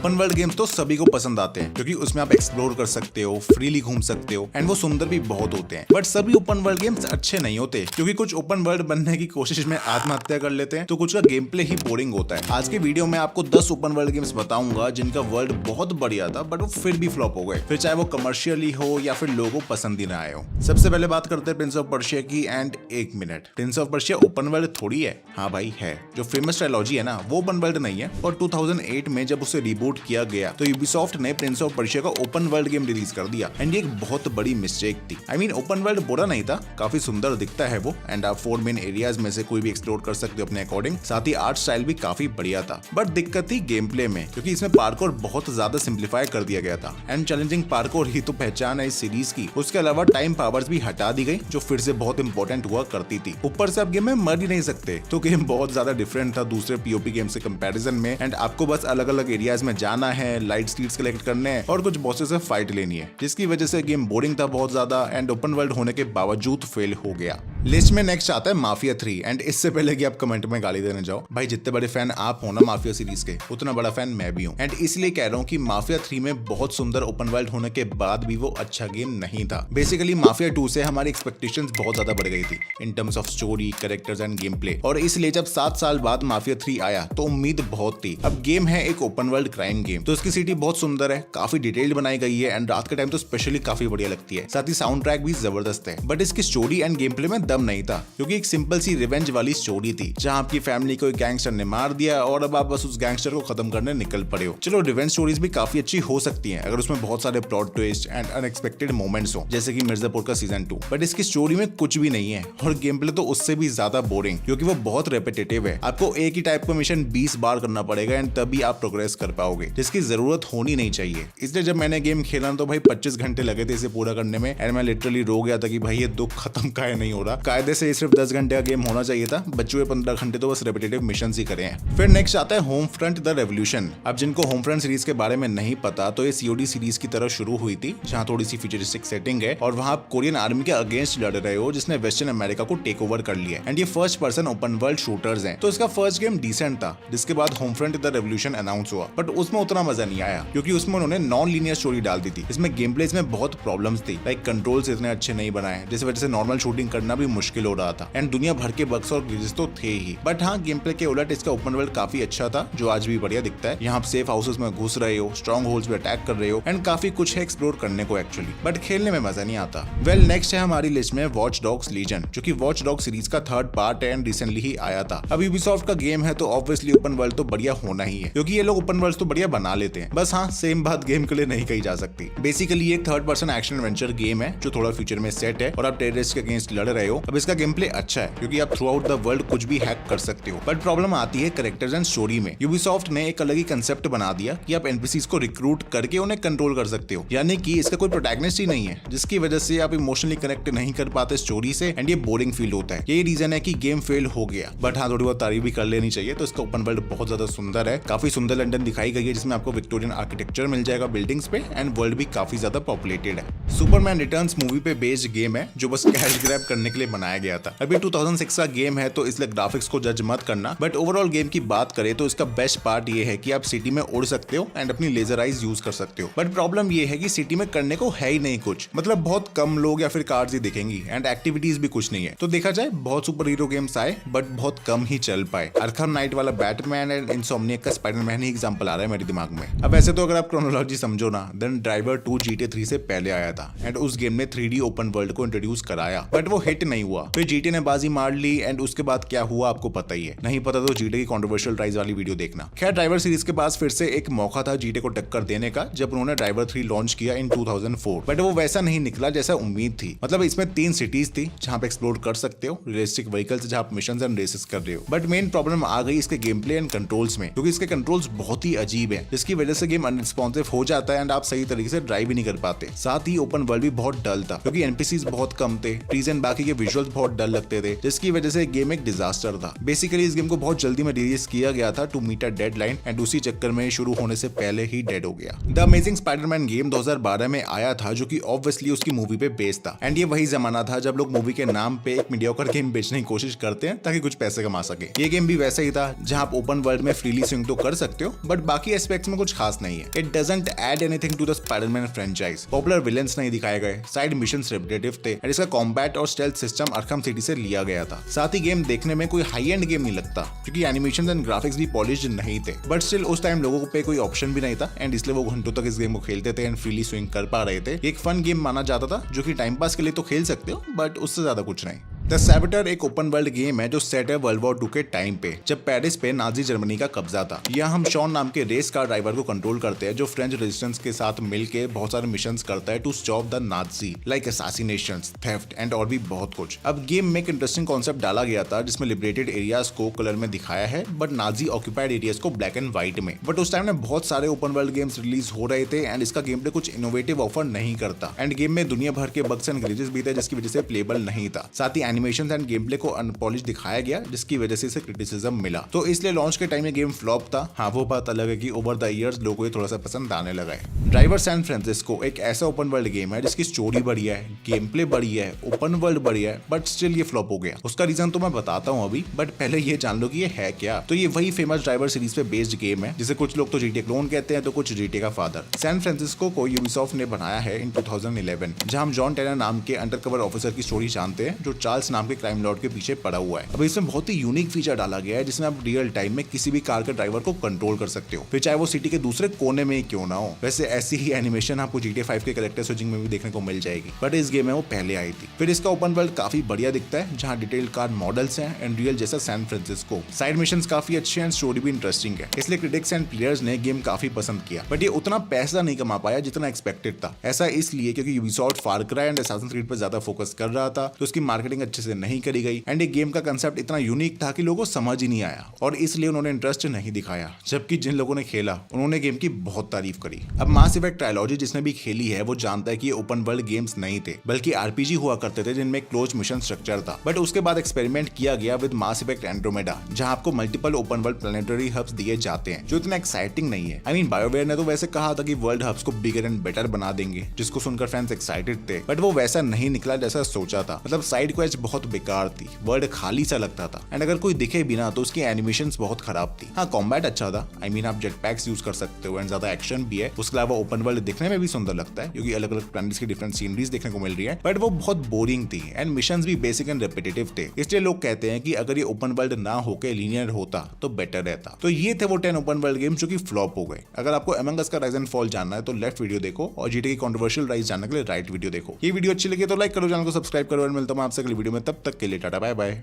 Open world games तो सभी को पसंद आते हैं क्योंकि उसमें आप एक्सप्लोर कर सकते हो, फ्रीली घूम सकते हो एंड वो सुंदर भी बहुत होते हैं। बट सभी ओपन वर्ल्ड गेम्स अच्छे नहीं होते क्योंकि कुछ ओपन वर्ल्ड बनने की कोशिश में आत्महत्या कर लेते हैं, तो कुछ का गेम प्ले ही बोरिंग होता है। आज के वीडियो में आपको 10 ओपन वर्ल्ड गेम्स बताऊंगा जिनका वर्ल्ड बहुत बढ़िया था बट वो फिर भी फ्लॉप हो गए, फिर चाहे वो कमर्शियली हो या फिर लोगों को पसंद ही ना आए हो। सबसे पहले बात करते हैं प्रिंस ऑफ पर्शिया की। एंड एक minute, Prince of Persia open world थोड़ी है। हाँ भाई है, जो फेमस ट्रायलॉजी है ना वो ओपन वर्ल्ड नहीं है। और 2008 में जब उसे रिबूट किया गया तो यूबीसॉफ्ट ने प्रिंस ऑफ पर्शिया का ओपन वर्ल्ड गेम रिलीज कर दिया एंड ये एक बहुत बड़ी मिस्टेक थी। आई मीन ओपन वर्ल्ड बुरा नहीं था, काफी सुंदर दिखता है वो एंड आप 4 मेन एरियाज में से कोई भी एक्सप्लोर कर सकते हो अपने अकॉर्डिंग। साथ ही आर्ट स्टाइल भी काफी बढ़िया था। बट दिक्कत थी गेम प्ले में क्योंकि इसमें पार्कोर बहुत ज्यादा सिंप्लीफाई कर दिया गया था एंड चैलेंजिंग पार्कोर ही तो पहचान है इस सीरीज की। उसके अलावा टाइम पावर्स भी हटा दी गई जो फिर से बहुत इंपॉर्टेंट हुआ करती थी। ऊपर से आप गेम में मर ही नहीं सकते, तो गेम बहुत ज्यादा डिफरेंट था दूसरे पीओपी गेम से कंपैरिजन में। एंड आपको बस अलग अलग एरियाज में जाना है, लाइट स्टीट्स कलेक्ट करने हैं और कुछ बॉसेस से फाइट लेनी है, जिसकी वजह से गेम बोरिंग था बहुत ज्यादा एंड ओपन वर्ल्ड होने के बावजूद फेल हो गया। लिस्ट में नेक्स्ट आता है माफिया 3। एंड इससे पहले कि आप कमेंट में गाली देने जाओ, भाई जितने बड़े फैन आप हो ना माफिया सीरीज के, उतना बड़ा फैन मैं भी हूँ। एंड इसलिए कह रहा हूँ कि माफिया 3 में बहुत सुंदर ओपन वर्ल्ड होने के बाद भी वो अच्छा गेम नहीं था। बेसिकली माफिया 2 से हमारी एक्सपेक्टेशंस बहुत ज्यादा बढ़ गई थी in terms of story, characters end game play. और इसलिए जब 7 साल बाद माफिया 3 आया तो उम्मीद बहुत थी। अब गेम है एक ओपन वर्ल्ड क्राइम गेम, तो इसकी सिटी बहुत सुंदर है, काफी डिटेल्ड बनाई गई है एंड रात के टाइम तो स्पेशली काफी बढ़िया लगती है। साथ ही साउंड ट्रैक भी जबरदस्त है। बट इसकी स्टोरी एंड गेम प्ले में दम नहीं था क्योंकि एक सिंपल सी रिवेंज वाली स्टोरी थी जहां आपकी फैमिली को एक गैंगस्टर ने मार दिया और अब आप बस उस गैंगस्टर को खत्म करने निकल पड़े हो। चलो रिवेंज स्टोरीज भी काफी अच्छी हो सकती हैं अगर उसमें बहुत सारे plot twist and unexpected moments हो, जैसे कि मिर्जापुर का सीजन 2। बट इसकी स्टोरी में कुछ भी नहीं है और गेम प्ले तो उससे भी ज्यादा बोरिंग क्योंकि वो बहुत रेपिटेटिव है। आपको एक ही टाइप का मिशन 20 बार करना पड़ेगा एंड तभी आप प्रोग्रेस कर पाओगे, जिसकी जरूरत होनी नहीं चाहिए। इसलिए जब मैंने गेम खेला तो भाई 25 घंटे लगे थे इसे पूरा करने में एंड मैं लिटरली रो गया था कि भाई ये दुख खत्म काहे नहीं हो रहा। कायदे से सिर्फ 10 घंटे का गेम होना चाहिए था, बच्चों 15 घंटे तो बस रेपिटेटिव मिशन ही करे हैं। फिर नेक्स्ट आता है होम फ्रंट द रेवोल्यूशन। अब जिनको होम फ्रंट सीरीज के बारे में नहीं पता तो ये सीओडी सीरीज की तरह शुरू हुई थी जहां थोड़ी सी फ्यूचरिस्टिक सेटिंग है और वहां आप कोरियन आर्मी के अगेंस्ट लड़ रहे हो जिसने वेस्टर्न अमेरिका को टेक ओवर कर लिया एंड ये first person open world shooters हैं। तो इसका फर्स्ट गेम डिसेंट था, जिसके बाद home front the revolution announce हुआ बट उसमें उतना मजा नहीं आया क्योंकि उसमें उन्होंने नॉन लीनियर स्टोरी डाल दी थी। इसमें गेम प्ले में बहुत प्रॉब्लम्स थी, लाइक कंट्रोल्स इतने अच्छे नहीं बनाए जिस वजह से नॉर्मल शूटिंग करना भी मुश्किल हो रहा था एंड दुनिया भर के बग्स और ग्लिचेस तो थे ही। बट हाँ, गेम प्ले के उलट इसका ओपन वर्ल्ड काफी अच्छा था जो आज भी बढ़िया दिखता है। यहाँ आप सेफ हाउसेस में घुस रहे हो, स्ट्रॉन्ग होल्ड्स में अटैक कर रहे हो एंड काफी कुछ है एक्सप्लोर करने को एक्चुअली, बट खेलने में मजा नहीं आता। वेल नेक्स्ट है हमारी लिस्ट में वॉच डॉग्स लीजन, जो कि वॉच डॉग सीरीज का 3rd पार्ट है एंड रिसेंटली ही आया था। अब यूबीसॉफ्ट का गेम है तो ऑब्वियसली ओपन वर्ल्ड तो बढ़िया होना ही है क्योंकि ये लोग ओपन वर्ल्ड तो बढ़िया बना लेते हैं। बस हाँ, सेम बात गेम के लिए नहीं कही जा सकती। बेसिकली ये एक 3rd person action adventure game है जो थोड़ा फ्यूचर में सेट है और आप टेररिस्ट के अगेंस्ट लड़ रहे हो। अब इसका गेम प्ले अच्छा है क्योंकि आप थ्रू आउट द वर्ल्ड कुछ भी हैक कर सकते हो, बट प्रॉब्लम आती है कैरेक्टर्स एंड स्टोरी में। यूबीसॉफ्ट ने एक अलग ही कंसेप्ट बना दिया कि आप एनपीसीज को रिक्रूट करके उन्हें कंट्रोल कर सकते हो, यानी कि इसका कोई प्रोटैगनिस्ट ही नहीं है, जिसकी वजह से आप इमोशनली कनेक्ट नहीं कर पाते स्टोरी से एंड ये बोरिंग फील होता है। यही रीजन है कि गेम फेल हो गया। बट हाँ, थोड़ी बहुत तारीफ भी कर लेनी चाहिए। तो इसका ओपन वर्ल्ड बहुत ज्यादा सुंदर है, काफी सुंदर लंदन दिखाई गई है जिसमें आपको विक्टोरियन आर्किटेक्चर मिल जाएगा बिल्डिंग्स पे एंड वर्ल्ड भी काफी ज्यादा पॉपुलेटेड है। सुपरमैन रिटर्न्स मूवी पे बेस्ड गेम है जो बस कैश ग्रैब करने के लिए बनाया गया था। अभी 2006 का गेम है तो इसलिए ग्राफिक्स को जज मत करना, बट ओवरऑल गेम की बात करें तो इसका बेस्ट पार्ट ये है कि आप सिटी में उड़ सकते हो एंड अपनी लेजर आइज यूज कर सकते हो। बट प्रॉब्लम ये है कि सिटी में करने को है ही नहीं कुछ, मतलब बहुत कम लोग या फिर कार्स ही दिखेंगी एंड एक्टिविटीज भी कुछ नहीं है। तो देखा जाए बहुत सुपर हीरो गेम्स आए बट बहुत कम ही चल पाए। अरखम नाइट वाला बैटमैन एंड इनसोम्नियक का स्पाइडरमैन ही एग्जांपल आ रहा है मेरे दिमाग में। अब ऐसे तो अगर आप क्रोनोलॉजी समझो ना, देन ड्राइवर 2 GTA 3 से पहले आया था एंड उस गेम ने 3D ओपन वर्ल्ड को इंट्रोड्यूस कराया बट वो हिट नहीं हुआ। फिर GTA ने बाजी मार ली एंड उसके बाद क्या हुआ आपको पता ही है। नहीं पता तो GTA की कंट्रोवर्शियल राइज वाली वीडियो देखना। खैर, ड्राइवर सीरीज के पास फिर से एक मौका था GTA को टक्कर देने का जब उन्होंने ड्राइवर 3 लॉन्च किया इन 2004, बट वो वैसा नहीं निकला जैसा उम्मीद थी। मतलब इसमें 3 सिटीज थी जहां पे एक्सप्लोर कर सकते हो, रियलिस्टिक व्हीकल्स जहां आप मिशंस एंड रेसेस कर रहे हो। बट मेन प्रॉब्लम आ गई इसके गेम प्ले एंड कंट्रोल्स में, क्योंकि इसके कंट्रोल्स बहुत ही अजीब है जिसकी वजह से गेम अनरिस्पॉन्सिव हो जाता है एंड आप सही तरीके से ड्राइव भी नहीं कर पाते। साथ ही ओपन वर्ल्ड भी बहुत डल था क्योंकि एनपीसीज बहुत कम थे, ट्रीज एंड बाकी के विजुअल्स बहुत डल लगते थे, जिसकी वजह से गेम एक डिजास्टर था। बेसिकली इस गेम को बहुत जल्दी में रिलीज किया गया था to meet a deadline and उसी चक्कर में शुरू होने से पहले ही डेड हो गया। द अमेजिंग स्पाइडरमैन गेम 2012 में आया था, जो कि ऑब्वियसली उसकी मूवी पे बेस्ड था एंड ये वही जमाना था जब लोग मूवी के नाम पे एक मीडियोकर गेम बेचने की कोशिश करते हैं ताकि कुछ पैसे कमा सके। ये गेम भी वैसा ही था जहां आप ओपन वर्ल्ड में फ्रीली स्विंग तो कर सकते हो, बट बाकी एस्पेक्ट्स में कुछ खास नहीं है। It doesn't add anything to the Spiderman franchise. Popular villains नहीं दिखाए गए, साइड मिशंस रिपीटेटिव थे एंड इसका कॉम्बैट और स्टेल्थ सिस्टम अरखम सिटी से लिया गया था। साथ ही गेम देखने में कोई हाई एंड गेम नहीं लगता क्योंकि एनिमेशन एंड ग्राफिक्स भी पॉलिश्ड नहीं थे, बट स्टिल उस टाइम लोगों पे कोई ऑप्शन भी नहीं था एंड इसलिए वो घंटों तक इस गेम को खेलते थे एंड फ्रीली स्विंग कर पा रहे थे। एक फन गेम माना जाता था जो कि टाइम पास के लिए तो खेल सकते हो, बट उससे ज्यादा कुछ नहीं। द सैबटर एक ओपन वर्ल्ड गेम है जो सेट है वर्ल्ड वॉर 2 के टाइम पे, जब पेरिस पे नाजी जर्मनी का कब्जा था। यहाँ हम शॉन नाम के रेस कार ड्राइवर को कंट्रोल करते हैं जो फ्रेंच रेजिस्टेंस के साथ मिलकर बहुत सारे मिशंस करता है to stop the Nazi like assassinations, theft and और भी बहुत कुछ। अब गेम में एक इंटरेस्टिंग कॉन्सेप्ट डाला गया था जिसमें लिबरेटेड एरियाज को कलर में दिखाया है बट नाजी ऑक्यूपाइड एरियाज को ब्लैक एंड व्हाइट में। बट उस टाइम में बहुत सारे ओपन वर्ल्ड गेम्स रिलीज हो रहे थे एंड इसका गेम प्ले कुछ इनोवेटिव ऑफर नहीं करता एंड गेम में दुनिया भर के बग्स एंड ग्लिचेस भी थे जिसकी वजह से प्लेबल नहीं था। साथ ही एनिमेशन एंड गेम प्ले को अनपॉलिश दिखाया गया जिसकी वजह से इसे क्रिटिसिज्म मिला। तो इसलिए लॉन्च के टाइम में गेम फ्लॉप था। हाँ, वो बात अलग है कि ओवर द इयर्स लोगों को ये थोड़ा सा पसंद आने लगा है। ड्राइवर सैन फ्रांसिस्को एक ऐसा ओपन वर्ल्ड गेम है जिसकी स्टोरी बढ़िया है, गेम प्ले बढ़िया है, ओपन वर्ल्ड बढ़िया है, बट स्टिल ये फ्लॉप हो गया। उसका रीजन तो मैं बताता हूँ अभी, बट पहले ये जान लो कि ये है क्या। तो ये वही फेमस ड्राइवर सीरीज पे बेस्ड गेम है जिसे कुछ लोग तो जीटीए क्लोन कहते हैं तो कुछ जीटीए का फादर। सैन फ्रांसिस्को को यूबीसॉफ्ट ने बनाया है इन 2011, जहां हम जॉन टेनर नाम के अंडरकवर ऑफिसर की स्टोरी जानते हैं जो चार्ल्स नाम के क्राइम लॉर्ड के पीछे पड़ा हुआ है। अब इसमें बहुत ही यूनिक फीचर डाला गया है जिसमें आप रियल टाइम में किसी भी कार के ड्राइवर को कंट्रोल कर सकते हो, फिर चाहे वो सिटी के दूसरे कोने में ही क्यों ना हो। वैसे ऐसी ही एनिमेशन आपको GTA 5 के कैरेक्टर स्विचिंग में भी देखने को मिल जाएगी, बट इस गेम में वो पहले आई थी। फिर इसका ओपन वर्ल्ड काफी बढ़िया दिखता है जहां डिटेल्ड कार मॉडल्स हैं एंड रियल जैसा सैन फ्रांसिस्को। साइड मिशंस काफी अच्छे एंड स्टोरी भी इंटरेस्टिंग है, इसलिए क्रिटिक्स एंड प्लेयर्स ने गेम काफी पसंद किया। बट ये उतना पैसा नहीं कमा पाया जितना एक्सपेक्टेड था। ऐसा इसलिए क्योंकि Ubisoft far cry and Assassin's creed पर ज्यादा फोकस कर रहा था, तो उसकी मार्केटिंग अच्छे से नहीं करी गई एंड ये गेम का कंसेप्ट इतना यूनिक था कि लोगों को समझ ही नहीं आया और इसलिए उन्होंने इंटरेस्ट नहीं दिखाया। जबकि जिन लोगों ने खेला उन्होंने गेम की बहुत तारीफ करी। अब मास इफेक्ट ट्रायलॉजी जिसने भी खेली है वो जानता है कि ये ओपन वर्ल्ड गेम्स नहीं थे बल्कि आरपीजी हुआ करते थे जिनमें क्लोज मिशन स्ट्रक्चर था। बट उसके बाद एक्सपेरिमेंट किया गया विद मास इफेक्ट एंड्रोमेडा, जहां आपको multiple open world planetary hubs दिए जाते हैं जो इतना एक्साइटिंग नहीं है। आई मीन बायोवेयर ने तो वैसे कहा था कि वर्ल्ड हब्स को बिगर एंड बेटर बना देंगे, जिसको सुनकर फैंस एक्साइटेड थे, बट वो वैसा नहीं निकला जैसा सोचा था। मतलब साइड क्वेस्ट बहुत बेकार थी, वर्ल्ड खाली सा लगता था एंड अगर कोई दिखे बिना तो उसकी एनिमेशंस बहुत खराब थी। हाँ, कॉम्बैट अच्छा था, आई मीन आप जेट पैक्स यूज कर सकते हो एंड ज्यादा एक्शन भी है। उसके अलावा ओपन वर्ल्ड दिखने में भी सुंदर लगता है क्योंकि अलग अलग प्लैनेट्स की डिफरेंट सीनरीज देखने को मिल रही है, बट वो बहुत बोरिंग थी एंड मिशंस भी बेसिक एंड रिपीटेटिव थे। इसलिए लोग कहते हैं कि अगर ये ओपन वर्ल्ड ना होकर लीनियर होता तो बेटर रहता। तो ये थे वो 10 ओपन वर्ल्ड गेम्स जो कि फ्लॉप हो गए। अगर आपको अमंग अस का राइज एंड फॉल जानना है तो लेफ्ट वीडियो देखो और जीटीए की कंट्रोवर्शियल राइज जानने के लिए राइट वीडियो देखो। ये वीडियो अच्छी लगी तो लाइक करो, चैनल को सब्सक्राइब करो और मिलता हूं आपसे अगली वीडियो में। तब तक के लिए टाटा बाय बाय।